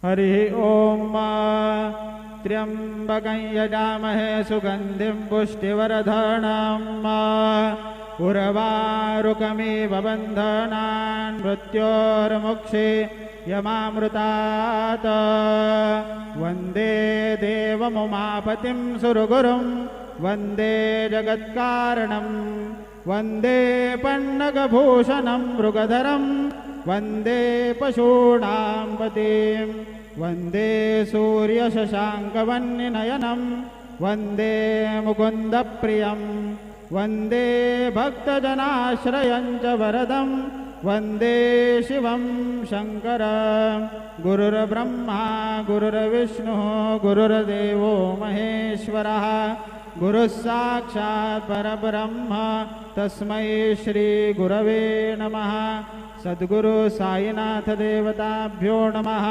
हरि ओम त्र्यंबकं यजामहे सुगंधिं पुष्टिवर्धनम् उर्वारुकमिव बन्धनान् मृत्योर्मुक्षे यमामृतात् वन्दे देवमुमापतिं सुरगुरुं वन्दे जगत्कारणं वन्दे पन्नगभूषणं मृगधरं वन्दे पशूनां पतिं वन्दे सूर्यशशाङ्कवन्निनयनं वन्दे मुकुन्दप्रियं वन्दे भक्तजनाश्रयं च वरदं वन्दे शिवं शङ्करं गुरुर्ब्रह्मा गुरुर्विष्णुः गुरुर्देवो महेश्वरः गुरुः साक्षात् परब्रह्म तस्मै श्री गुरवे नमः। सद्गुरु साईनाथ देवताभ्यो नमः।